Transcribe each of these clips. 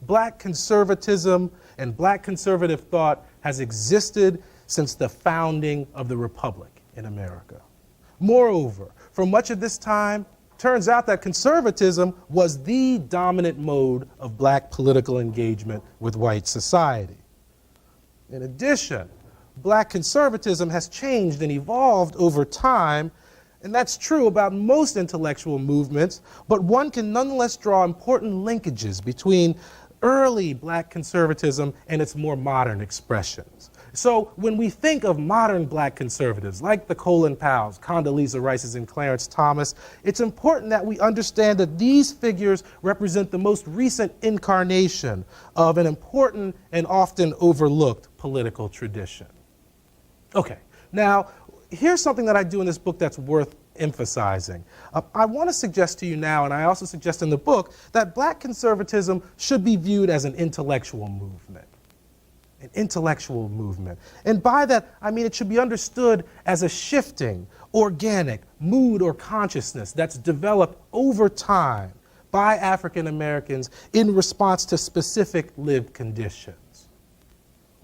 black conservatism and black conservative thought has existed since the founding of the Republic in America. Moreover, for much of this time, turns out that conservatism was the dominant mode of black political engagement with white society. In addition, black conservatism has changed and evolved over time, and that's true about most intellectual movements, but one can nonetheless draw important linkages between early black conservatism and its more modern expressions. So when we think of modern black conservatives, like the Colin Powells, Condoleezza Rice's, and Clarence Thomas, it's important that we understand that these figures represent the most recent incarnation of an important and often overlooked political tradition. Okay, now here's something that I do in this book that's worth emphasizing. I want to suggest to you now, and I also suggest in the book, that black conservatism should be viewed as an intellectual movement. An intellectual movement. And by that, I mean it should be understood as a shifting, organic mood or consciousness that's developed over time by African Americans in response to specific lived conditions.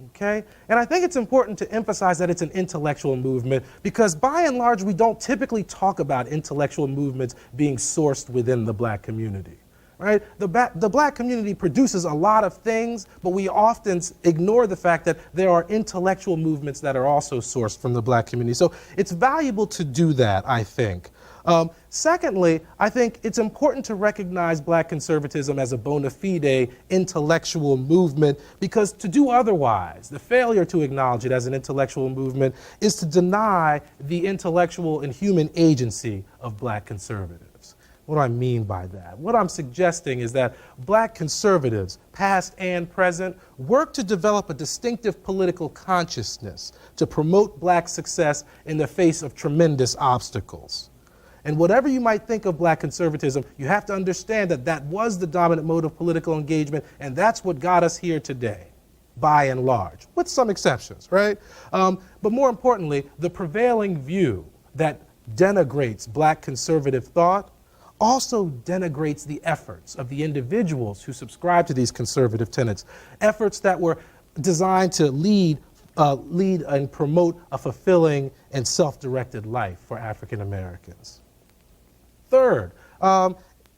Okay? And I think it's important to emphasize that it's an intellectual movement because by and large, we don't typically talk about intellectual movements being sourced within the black community. Right? The black community produces a lot of things, but we often ignore the fact that there are intellectual movements that are also sourced from the black community. So it's valuable to do that, I think. Secondly, I think it's important to recognize black conservatism as a bona fide intellectual movement because to do otherwise, the failure to acknowledge it as an intellectual movement is to deny the intellectual and human agency of black conservatives. What do I mean by that? What I'm suggesting is that black conservatives, past and present, work to develop a distinctive political consciousness to promote black success in the face of tremendous obstacles. And whatever you might think of black conservatism, you have to understand that that was the dominant mode of political engagement, and that's what got us here today, by and large, with some exceptions, right? But more importantly, the prevailing view that denigrates black conservative thought also denigrates the efforts of the individuals who subscribe to these conservative tenets, efforts that were designed to lead and promote a fulfilling and self-directed life for African Americans. Third,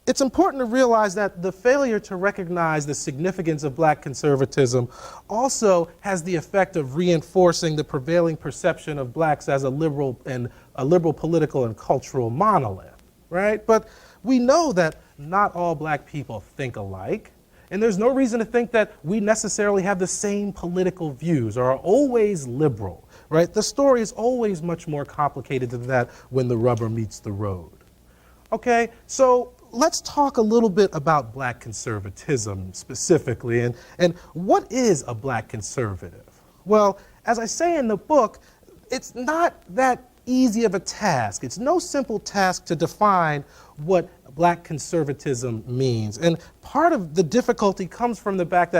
it's important to realize that the failure to recognize the significance of black conservatism also has the effect of reinforcing the prevailing perception of blacks as a liberal political and cultural monolith, right? But we know that not all black people think alike, and there's no reason to think that we necessarily have the same political views or are always liberal, right? The story is always much more complicated than that when the rubber meets the road. Okay, so let's talk a little bit about black conservatism specifically, and what is a black conservative? Well, as I say in the book, it's not that easy of a task. It's no simple task to define what black conservatism means. And part of the difficulty comes from the fact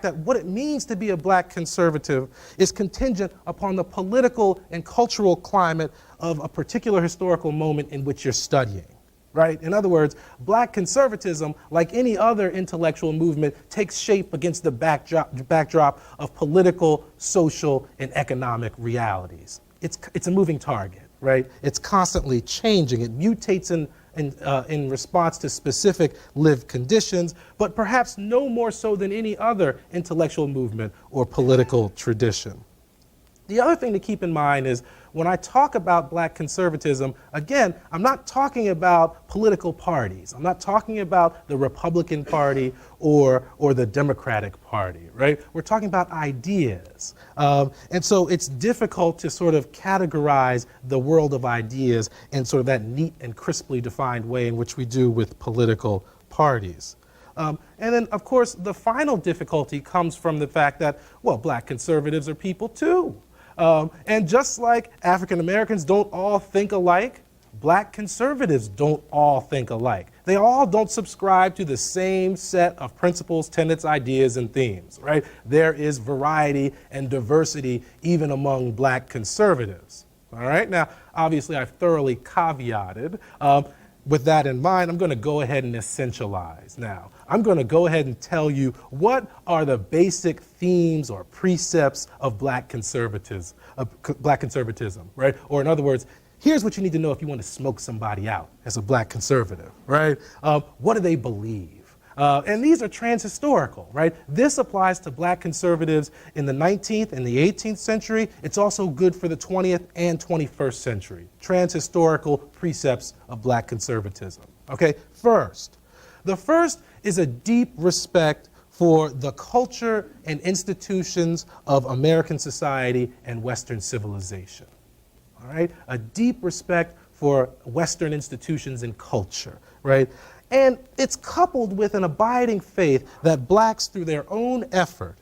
that what it means to be a black conservative is contingent upon the political and cultural climate of a particular historical moment in which you're studying. Right? In other words, black conservatism, like any other intellectual movement, takes shape against the backdrop of political, social, and economic realities. It's a moving target, right? It's constantly changing. It mutates in response to specific lived conditions, but perhaps no more so than any other intellectual movement or political tradition. The other thing to keep in mind is when I talk about black conservatism, again, I'm not talking about political parties. I'm not talking about the Republican Party or the Democratic Party, right? We're talking about ideas. And so it's difficult to sort of categorize the world of ideas in sort of that neat and crisply defined way in which we do with political parties. And then, of course, the final difficulty comes from the fact that, well, black conservatives are people too. And just like African Americans don't all think alike, black conservatives don't all think alike. They all don't subscribe to the same set of principles, tenets, ideas, and themes, right? There is variety and diversity even among black conservatives, all right? Now, obviously, I've thoroughly caveated. with that in mind, I'm going to go ahead and essentialize now. I'm going to go ahead and tell you what are the basic themes or precepts of black conservatism, right? Or in other words, here's what you need to know if you want to smoke somebody out as a black conservative, right? What do they believe? And these are transhistorical, right? This applies to black conservatives in the 19th and the 18th century. It's also good for the 20th and 21st century. Transhistorical precepts of black conservatism. Okay, the first is a deep respect for the culture and institutions of American society and Western civilization. All right, a deep respect for Western institutions and culture, right? And it's coupled with an abiding faith that blacks, through their own effort,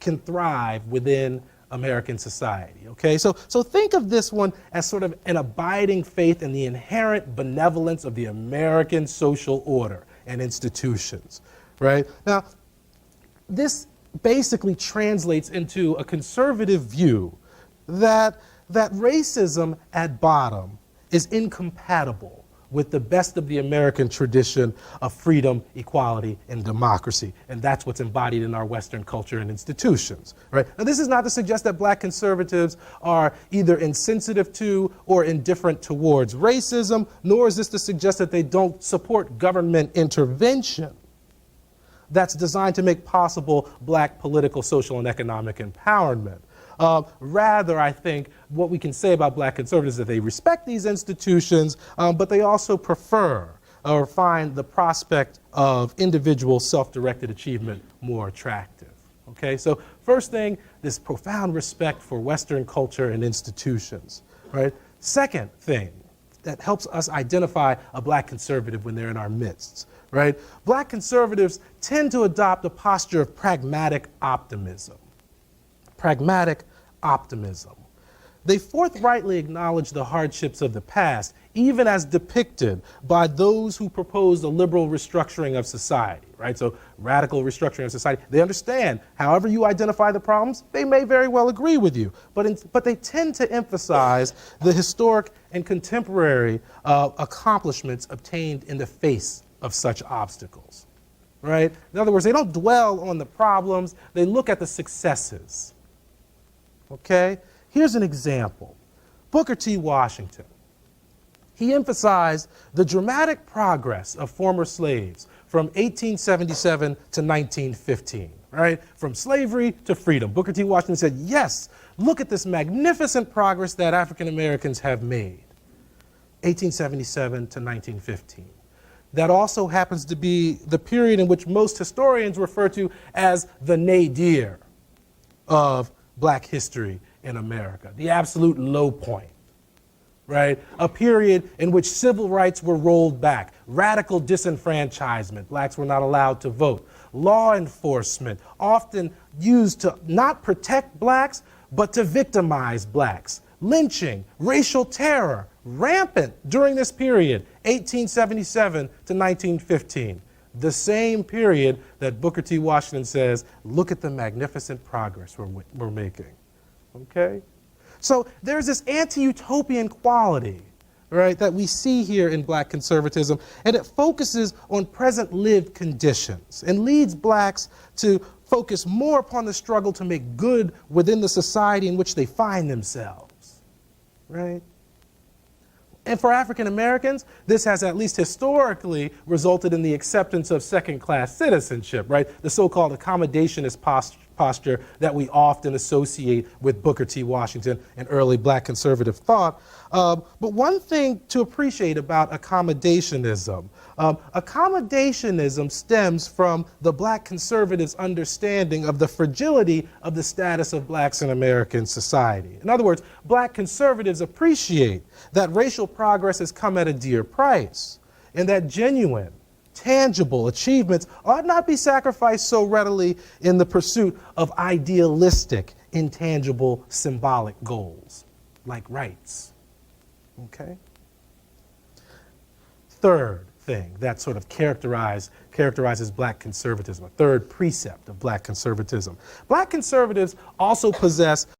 can thrive within American society, okay? So think of this one as sort of an abiding faith in the inherent benevolence of the American social order and institutions, right? Now, this basically translates into a conservative view that racism at bottom is incompatible with the best of the American tradition of freedom, equality, and democracy. And that's what's embodied in our Western culture and institutions, right? Now, this is not to suggest that black conservatives are either insensitive to or indifferent towards racism, nor is this to suggest that they don't support government intervention that's designed to make possible black political, social, and economic empowerment. Rather, I think what we can say about black conservatives is that they respect these institutions, but they also prefer or find the prospect of individual self-directed achievement more attractive. Okay, so first thing, this profound respect for Western culture and institutions, right? Second thing that helps us identify a black conservative when they're in our midst, right? Black conservatives tend to adopt a posture of pragmatic optimism. Pragmatic optimism. They forthrightly acknowledge the hardships of the past, even as depicted by those who proposed a liberal restructuring of society, right? So radical restructuring of society. They understand, however you identify the problems, they may very well agree with you, but they tend to emphasize the historic and contemporary accomplishments obtained in the face of such obstacles, right? In other words, they don't dwell on the problems, they look at the successes. Okay? Here's an example. Booker T. Washington. He emphasized the dramatic progress of former slaves from 1877 to 1915, right? From slavery to freedom. Booker T. Washington said, yes, look at this magnificent progress that African Americans have made. 1877 to 1915. That also happens to be the period in which most historians refer to as the nadir of black history in America, the absolute low point, right? A period in which civil rights were rolled back, radical disenfranchisement, blacks were not allowed to vote, law enforcement often used to not protect blacks, but to victimize blacks, lynching, racial terror, rampant during this period, 1877 to 1915. The same period that Booker T. Washington says, look at the magnificent progress we're making, okay? So there's this anti-utopian quality, right, that we see here in black conservatism, and it focuses on present lived conditions and leads blacks to focus more upon the struggle to make good within the society in which they find themselves, right? And for African Americans, this has at least historically resulted in the acceptance of second-class citizenship, right? The so-called accommodationist posture that we often associate with Booker T. Washington and early black conservative thought. But one thing to appreciate about accommodationism, accommodationism stems from the black conservatives' understanding of the fragility of the status of blacks in American society. In other words, black conservatives appreciate that racial progress has come at a dear price, and that genuine, tangible achievements ought not be sacrificed so readily in the pursuit of idealistic, intangible, symbolic goals, like rights. Okay? Third thing that sort of characterizes black conservatism, a third precept of black conservatism. Black conservatives also possess